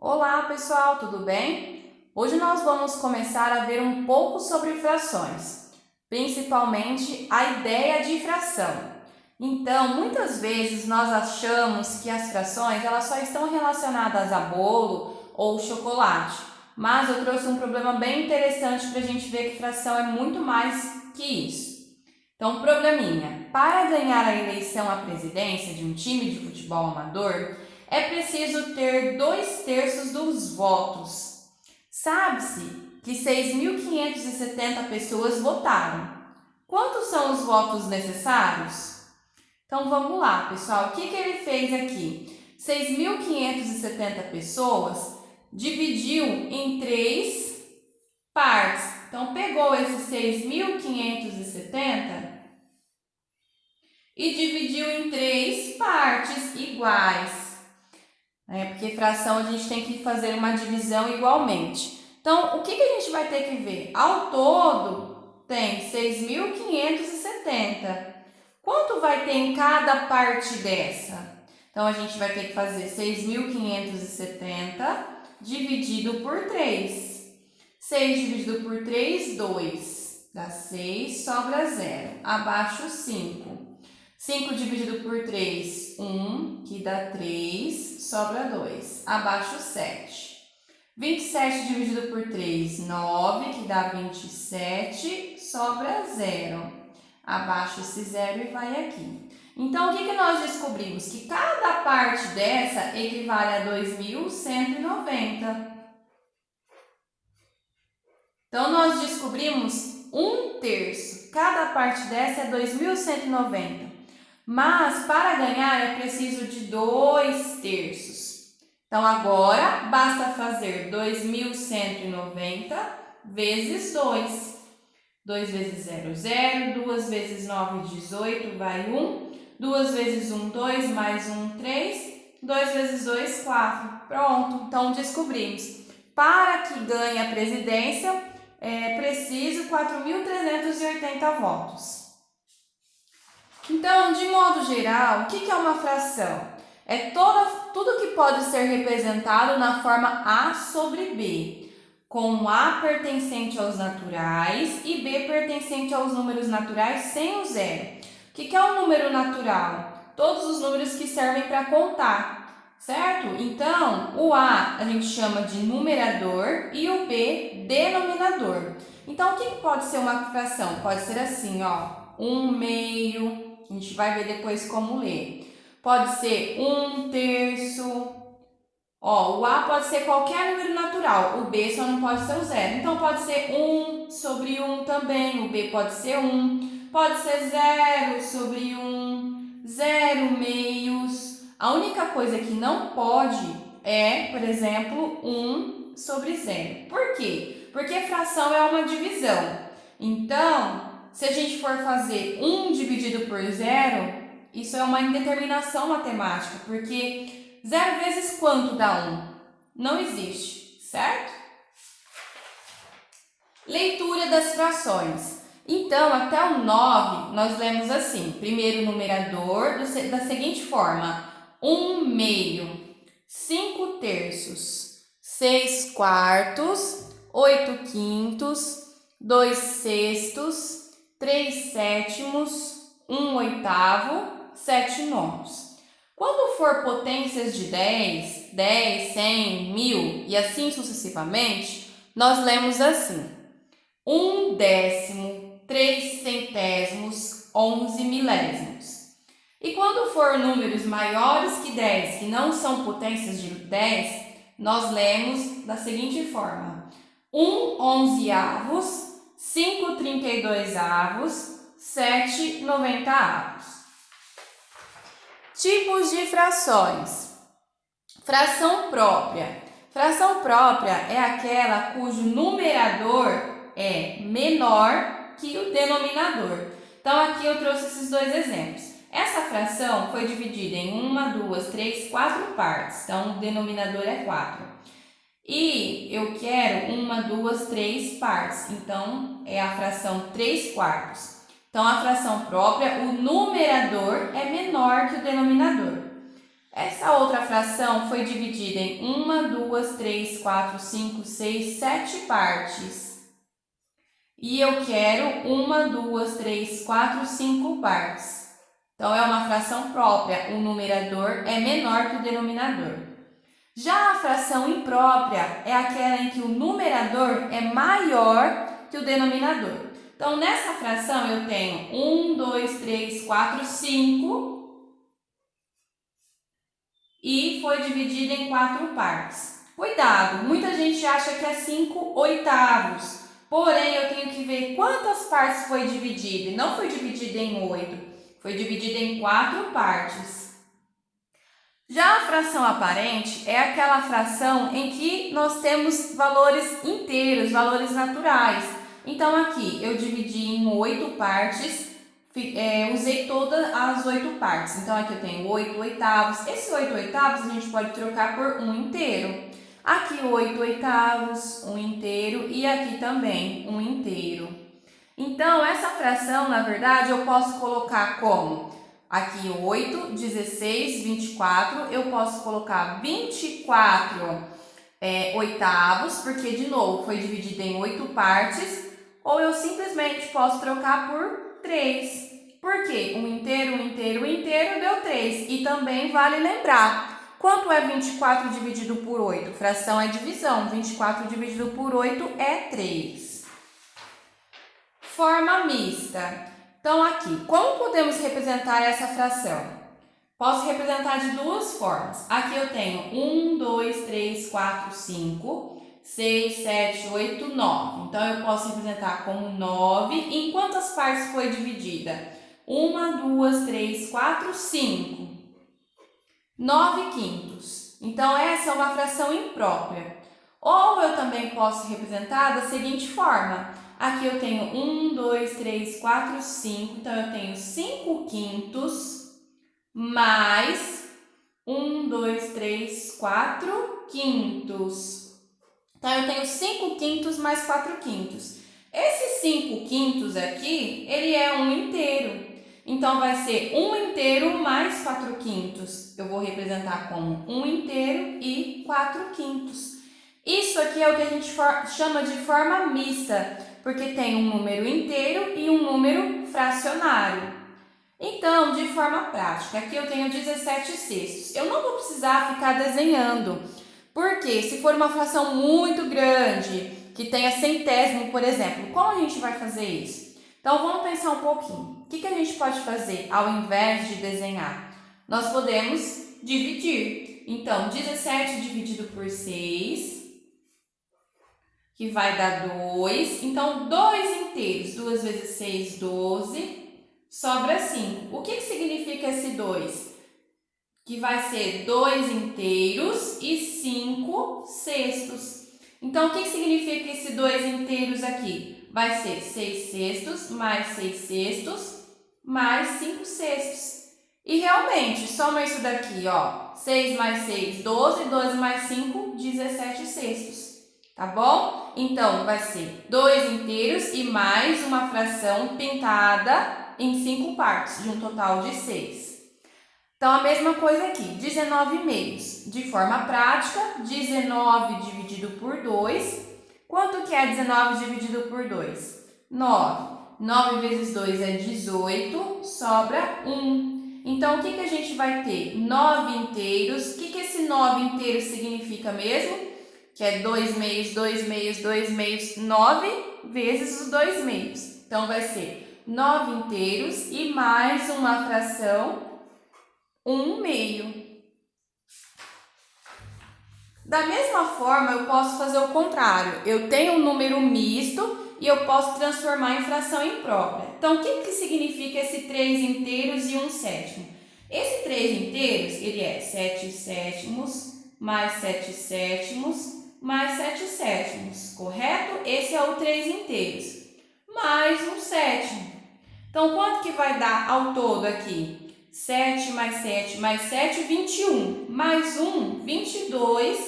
Olá pessoal, tudo bem? Hoje nós vamos começar a ver um pouco sobre frações, principalmente a ideia de fração. Então, muitas vezes nós achamos que as frações elas só estão relacionadas a bolo ou chocolate, mas eu trouxe um problema bem interessante para a gente ver que fração é muito mais que isso. Então, probleminha. Para ganhar a eleição à presidência de um time de futebol amador, é preciso ter 2/3 dos votos. Sabe-se que 6.570 pessoas votaram. Quantos são os votos necessários? Então, vamos lá, pessoal. O que ele fez aqui? 6.570 pessoas dividiu em 3 partes. Então, pegou esses 6.570 e dividiu em 3 partes iguais. Porque fração a gente tem que fazer uma divisão igualmente. Então, o que a gente vai ter que ver? Ao todo, tem 6.570. Quanto vai ter em cada parte dessa? Então, a gente vai ter que fazer 6.570 dividido por 3. 6 dividido por 3, 2. Dá 6, sobra 0. Abaixo, 5. 5 dividido por 3, 1, que dá 3, sobra 2. Abaixo, 7. 27 dividido por 3, 9, que dá 27, sobra 0. Abaixo esse 0 e vai aqui. Então, o que nós descobrimos? Que cada parte dessa equivale a 2.190. Então, nós descobrimos 1/3. Cada parte dessa é 2.190. Mas, para ganhar, é preciso de 2/3. Então, agora, basta fazer 2.190 vezes 2. 2 vezes 0, 0. 2 vezes 9, 18, vai 1. 2 vezes 1, 2, mais 1, 3. 2 vezes 2, 4. Pronto, então descobrimos. Para que ganhe a presidência, é preciso 4.380 votos. Então, de modo geral, o que é uma fração? É tudo que pode ser representado na forma A sobre B, com A pertencente aos naturais e B pertencente aos números naturais sem o zero. O que é um número natural? Todos os números que servem para contar, certo? Então, o A gente chama de numerador e o B denominador. Então, o que pode ser uma fração? Pode ser assim, ó, 1/2. A gente vai ver depois como ler. Pode ser 1/3. Ó, o A pode ser qualquer número natural. O B só não pode ser o zero. Então, pode ser 1 sobre 1 também. O B pode ser 1. Pode ser 0 sobre 1. 0 meios. A única coisa que não pode é, por exemplo, 1 sobre 0. Por quê? Porque fração é uma divisão. Então, se a gente for fazer 1 dividido por 0, isso é uma indeterminação matemática, porque 0 vezes quanto dá 1? Não existe, certo? Leitura das frações. Então, até o 9, nós lemos assim, primeiro numerador, da seguinte forma: 1/2, 5/3, 6/4, 8/5, 2/6, 3/7, 1/8, 7/9. Quando for potências de 10, 10, 100, 1000 e assim sucessivamente, nós lemos assim: 1/10, 3/100, 11 milésimos. E quando for números maiores que 10, que não são potências de 10, nós lemos da seguinte forma: 1/11, 5/32, 7/90. Tipos de frações. Fração própria. Fração própria é aquela cujo numerador é menor que o denominador. Então, aqui eu trouxe esses dois exemplos. Essa fração foi dividida em 1, 2, 3, 4 partes. Então, o denominador é 4. E eu quero 1, 2, 3 partes. Então, é a fração 3/4. Então, a fração própria, o numerador é menor que o denominador. Essa outra fração foi dividida em 1, 2, 3, 4, 5, 6, 7 partes. E eu quero 1, 2, 3, 4, 5 partes. Então, é uma fração própria, o numerador é menor que o denominador. Já a fração imprópria é aquela em que o numerador é maior que o denominador. Então, nessa fração eu tenho 1, 2, 3, 4, 5 e foi dividida em 4 partes. Cuidado, muita gente acha que é 5 oitavos, porém eu tenho que ver quantas partes foi dividida. Não foi dividida em 8, foi dividida em 4 partes. Já a fração aparente é aquela fração em que nós temos valores inteiros, valores naturais. Então, aqui eu dividi em 8 partes, usei todas as 8 partes. Então, aqui eu tenho 8 oitavos. Esse 8 oitavos a gente pode trocar por 1 inteiro. Aqui 8 oitavos, 1 inteiro e aqui também 1 inteiro. Então, essa fração, na verdade, eu posso colocar como aqui 8, 16, 24, eu posso colocar 24 oitavos, porque de novo foi dividido em 8 partes, ou eu simplesmente posso trocar por 3. Por quê? 1 inteiro, 1 inteiro, 1 inteiro deu 3. E também vale lembrar, quanto é 24 dividido por 8? Fração é divisão, 24 dividido por 8 é 3. Forma mista. Então, aqui, como podemos representar essa fração? Posso representar de duas formas. Aqui eu tenho 1, 2, 3, 4, 5, 6, 7, 8, 9. Então, eu posso representar como 9. Em quantas partes foi dividida? 1, 2, 3, 4, 5. 9 quintos. Então, essa é uma fração imprópria. Ou eu também posso representar da seguinte forma. Aqui eu tenho 1, 2, 3, 4, 5. Então, eu tenho 5 quintos mais 1, 2, 3, 4 quintos. Então, eu tenho 5 quintos mais 4 quintos. Esse 5 quintos aqui, ele é um inteiro. Então, vai ser 1 inteiro mais 4 quintos. Eu vou representar como 1 inteiro e 4 quintos. Isso aqui é o que a gente chama de forma mista, porque tem um número inteiro e um número fracionário. Então, de forma prática, aqui eu tenho 17 sextos. Eu não vou precisar ficar desenhando, porque se for uma fração muito grande, que tenha centésimo, por exemplo, como a gente vai fazer isso? Então, vamos pensar um pouquinho. O que a gente pode fazer ao invés de desenhar? Nós podemos dividir. Então, 17 dividido por 6, que vai dar 2. Então, 2 inteiros. 2 vezes 6, 12. Sobra 5. O que significa esse 2? Que vai ser 2 inteiros e 5 sextos. Então, o que significa esse 2 inteiros aqui? Vai ser 6 sextos mais 6 sextos mais 5 sextos. E realmente, soma isso daqui, ó. 6 mais 6, 12. 12 mais 5, 17 sextos. Tá bom? Então, vai ser 2 inteiros e mais uma fração pintada em 5 partes, de um total de 6. Então, a mesma coisa aqui, 19 meios. De forma prática, 19 dividido por 2. Quanto que é 19 dividido por 2? 9. 9 vezes 2 é 18, sobra 1. Então, o que a gente vai ter? 9 inteiros. O que esse 9 inteiro significa mesmo? Que é 2 meios, 2 meios, 2 meios, 9 vezes os 2 meios. Então, vai ser 9 inteiros e mais uma fração, 1 meio. Da mesma forma, eu posso fazer o contrário. Eu tenho um número misto e eu posso transformar em fração imprópria. Então, o que significa esse 3 inteiros e 1 sétimo? Esse 3 inteiros, ele é 7 sétimos mais 7 sétimos mais 7 sétimos, correto? Esse é o 3 inteiros, mais 1 sétimo. Então, quanto que vai dar ao todo aqui? 7 mais 7 mais 7, 21. Mais 1, 22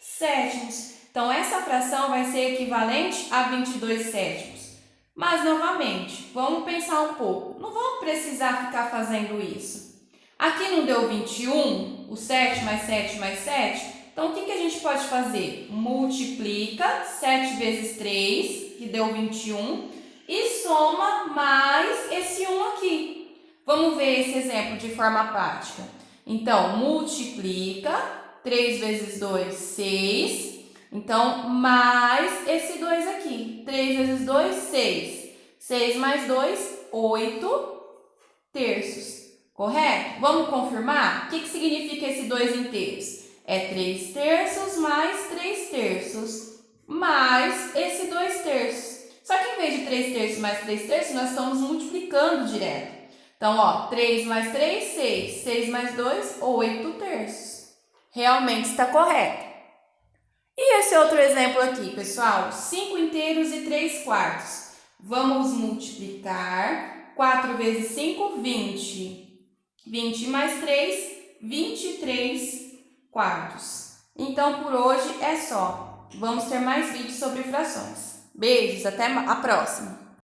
sétimos. Então, essa fração vai ser equivalente a 22 sétimos. Mas, novamente, vamos pensar um pouco. Não vamos precisar ficar fazendo isso. Aqui não deu 21, o 7 mais 7 mais 7. Então, o que a gente pode fazer? Multiplica 7 vezes 3, que deu 21, e soma mais esse 1 aqui. Vamos ver esse exemplo de forma prática. Então, multiplica 3 vezes 2, 6. Então, mais esse 2 aqui. 3 vezes 2, 6. 6 mais 2, 8 terços. Correto? Vamos confirmar? O que significa esse 2 inteiros? É 3 terços mais 3 terços, mais esse 2 terços. Só que em vez de 3 terços mais 3 terços, nós estamos multiplicando direto. Então, ó, 3 mais 3, 6. 6 mais 2, 8 terços. Realmente está correto. E esse outro exemplo aqui, pessoal? 5 inteiros e 3 quartos. Vamos multiplicar. 4 vezes 5, 20. 20 mais 3, 23 quartos. Então, por hoje é só. Vamos ter mais vídeos sobre frações. Beijos, até a próxima!